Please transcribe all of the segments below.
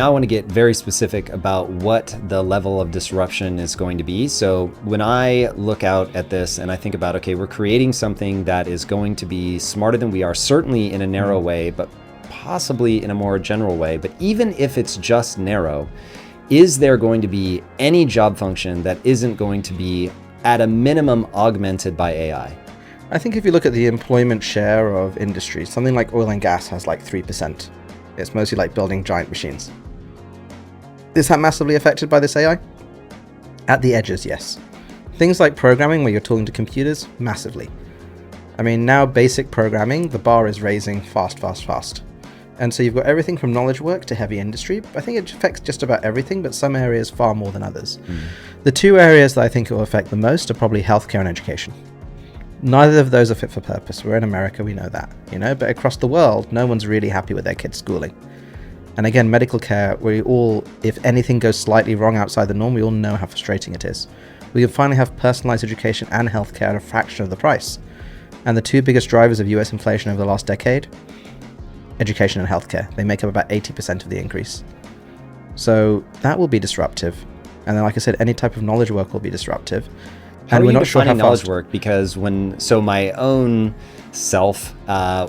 now I want to get very specific about what the level of disruption is going to be. So when I look out at this and I think about, okay, we're creating something that is going to be smarter than we are, certainly in a narrow way, but possibly in a more general way. But even if it's just narrow, is there going to be any job function that isn't going to be at a minimum augmented by AI? I think if you look at the employment share of industries, something like oil and gas has like 3%. It's mostly like building giant machines. Is that massively affected by this AI? At the edges, yes. Things like programming, where you're talking to computers, massively. I mean, now basic programming, the bar is raising fast. And so you've got everything from knowledge work to heavy industry. I think it affects just about everything, but some areas far more than others. The two areas that I think it will affect the most are probably healthcare and education. Neither of those are fit for purpose. We're in America, we know that, but across the world, no one's really happy with their kids' schooling. And again, medical care, we all, if anything goes slightly wrong outside the norm, we all know how frustrating it is. We can finally have personalized education and healthcare at a fraction of the price. And the two biggest drivers of US inflation over the last decade, education and healthcare. They make up about 80% of the increase. So that will be disruptive. And then, like I said, any type of knowledge work will be disruptive. How and are we're you not sure how defining knowledge fast. work? Because my own self,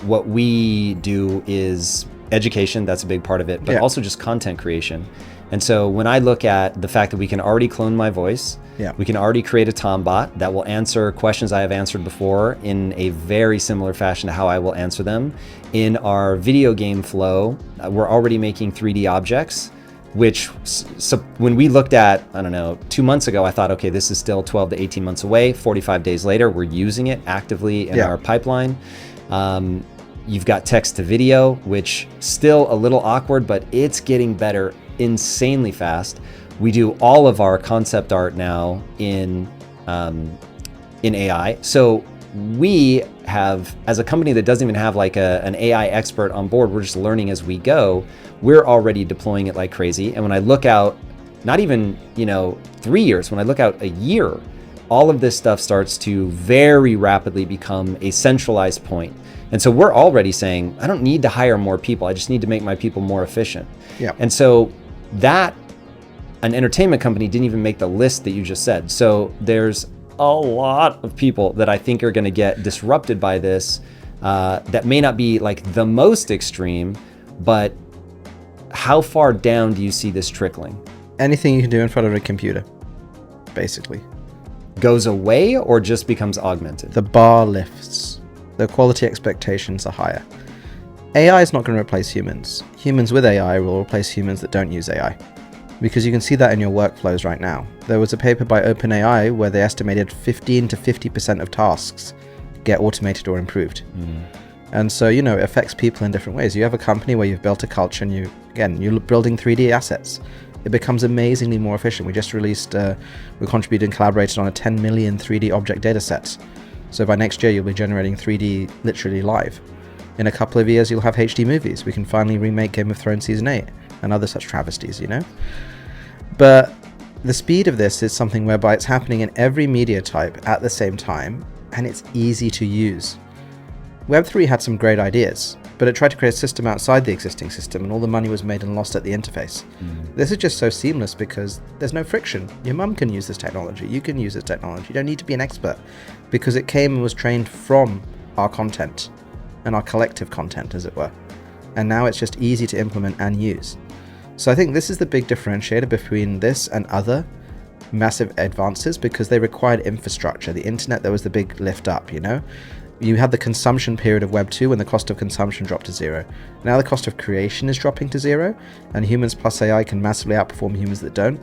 what we do is education. That's a big part of it, but also just content creation. And so when I look at the fact that we can already clone my voice, we can already create a Tom bot that will answer questions I have answered before in a very similar fashion to how I will answer them. In our video game flow, we're already making 3D objects, which so when we looked at, 2 months ago, I thought, okay, this is still 12 to 18 months away. 45 days later, we're using it actively in our pipeline. You've got text to video, which still a little awkward, but it's getting better insanely fast. We do all of our concept art now in AI. So we have, as a company that doesn't even have like an AI expert on board, we're just learning as we go. We're already deploying it like crazy. And when I look out, not even 3 years, when I look out a year, all of this stuff starts to very rapidly become a centralized point. And so we're already saying, I don't need to hire more people. I just need to make my people more efficient. And so that, an entertainment company didn't even make the list that you just said. So there's a lot of people that I think are going to get disrupted by this, that may not be like the most extreme, but how far down do you see this trickling? Anything you can do in front of a computer, basically. Goes away or just becomes augmented? The bar lifts. The quality expectations are higher. AI is not going to replace humans. Humans with AI will replace humans that don't use AI. Because you can see that in your workflows right now. There was a paper by OpenAI where they estimated 15 to 50% of tasks get automated or improved. And so, it affects people in different ways. You have a company where you've built a culture and you're building 3D assets. It becomes amazingly more efficient. We just released, we contributed and collaborated on a 10 million 3D object data sets. So by next year, you'll be generating 3D literally live. In a couple of years, you'll have HD movies. We can finally remake Game of Thrones Season 8 and other such travesties, But the speed of this is something whereby it's happening in every media type at the same time, and it's easy to use. Web3 had some great ideas, but it tried to create a system outside the existing system, and all the money was made and lost at the interface. This is just so seamless because there's no friction. Your mum can use this technology. You can use this technology. You don't need to be an expert because it came and was trained from our content and our collective content, as it were. And now it's just easy to implement and use. So I think this is the big differentiator between this and other massive advances because they required infrastructure. The internet, there was the big lift up, You had the consumption period of Web 2 when the cost of consumption dropped to zero. Now the cost of creation is dropping to zero, and humans plus AI can massively outperform humans that don't.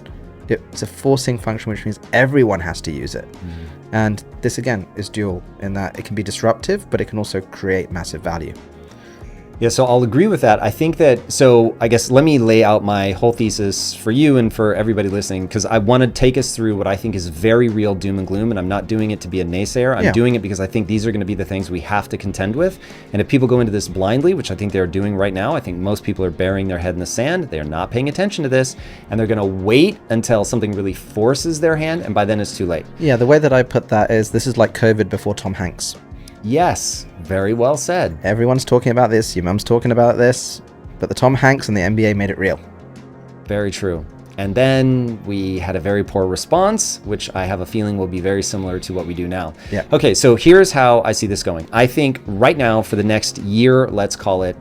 It's a forcing function, which means everyone has to use it. And this, again, is dual in that it can be disruptive, but it can also create massive value. Yeah, so I'll agree with that. I think that, so I guess let me lay out my whole thesis for you and for everybody listening, because I want to take us through what I think is very real doom and gloom, and I'm not doing it to be a naysayer. I'm doing it because I think these are going to be the things we have to contend with. And if people go into this blindly, which I think they're doing right now, I think most people are burying their head in the sand. They're not paying attention to this, and they're going to wait until something really forces their hand, and by then it's too late. Yeah, the way that I put that is this is like COVID before Tom Hanks. Yes, very well said. Everyone's talking about this, your mum's talking about this, but the Tom Hanks and the NBA made it real. very true. And then we had a very poor response, which I have a feeling will be very similar to what we do now. Yeah. Okay, so here's how I see this going. I think right now for the next year, let's call it,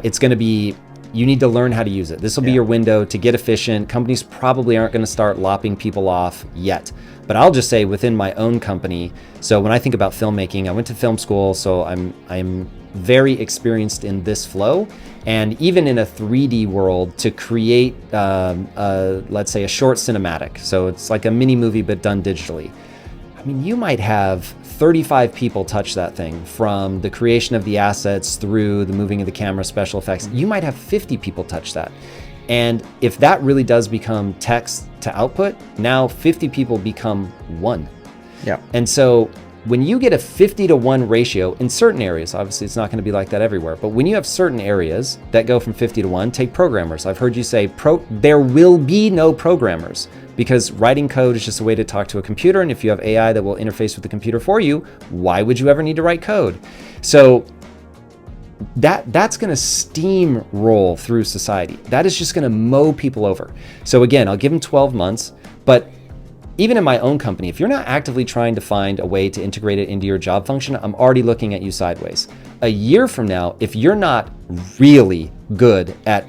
it's going to be, you need to learn how to use it. This will be your window to get efficient. Companies probably aren't going to start lopping people off yet. But I'll just say within my own company, so when I think about filmmaking, I went to film school, so I'm very experienced in this flow. And even in a 3D world, to create, let's say, a short cinematic, so it's like a mini movie but done digitally. I mean, you might have 35 people touch that thing, from the creation of the assets through the moving of the camera, special effects. You might have 50 people touch that. And if that really does become text to output, now 50 people become 1. Yeah. And so when you get a 50-to-1 ratio in certain areas, obviously it's not going to be like that everywhere, but when you have certain areas that go from 50-to-1, take programmers. I've heard you say there will be no programmers, because writing code is just a way to talk to a computer. And if you have AI that will interface with the computer for you, why would you ever need to write code? So that's going to steamroll through society. That is just going to mow people over. So again, I'll give them 12 months, but even in my own company, if you're not actively trying to find a way to integrate it into your job function, I'm already looking at you sideways. A year from now, if you're not really good at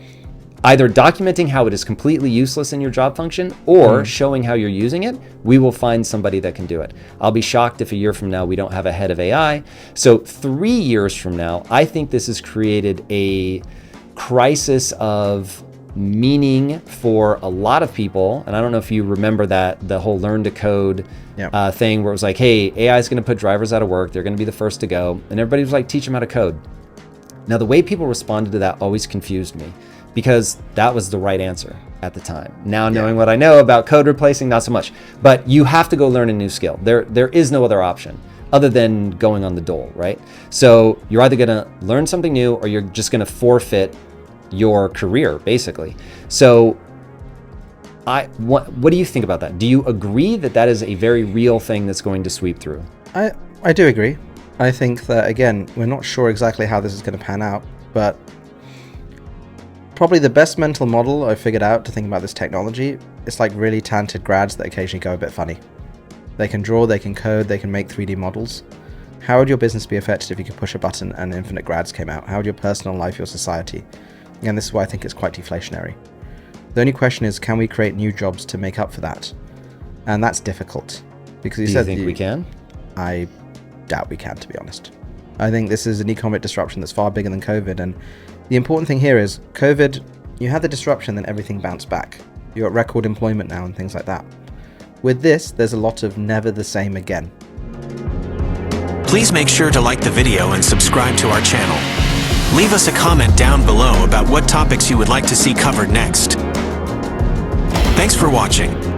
either documenting how it is completely useless in your job function or showing how you're using it, we will find somebody that can do it. I'll be shocked if a year from now we don't have a head of AI. So 3 years from now, I think this has created a crisis of meaning for a lot of people. And I don't know if you remember that, the whole learn to code thing, where it was like, hey, AI is going to put drivers out of work. They're going to be the first to go. And everybody was like, teach them how to code. Now, the way people responded to that always confused me, because that was the right answer at the time. Now, knowing what I know about code replacing, not so much. But you have to go learn a new skill. There is no other option other than going on the dole, right? So you're either going to learn something new, or you're just going to forfeit your career, basically. So what do you think about that? Do you agree that that is a very real thing that's going to sweep through? I do agree. I think that, again, we're not sure exactly how this is going to pan out, but probably the best mental model I figured out to think about this technology, it's like really talented grads that occasionally go a bit funny. They can draw, they can code, they can make 3D models. How would your business be affected if you could push a button and infinite grads came out? How would your personal life, your society? And this is why I think it's quite deflationary. The only question is, can we create new jobs to make up for that? And that's difficult. Because Do you think we can? I doubt we can, to be honest. I think this is an economic disruption that's far bigger than COVID. And the important thing here is, COVID, you had the disruption, then everything bounced back. You're at record employment now and things like that. With this, there's a lot of never the same again. Please make sure to like the video and subscribe to our channel. Leave us a comment down below about what topics you would like to see covered next. Thanks for watching.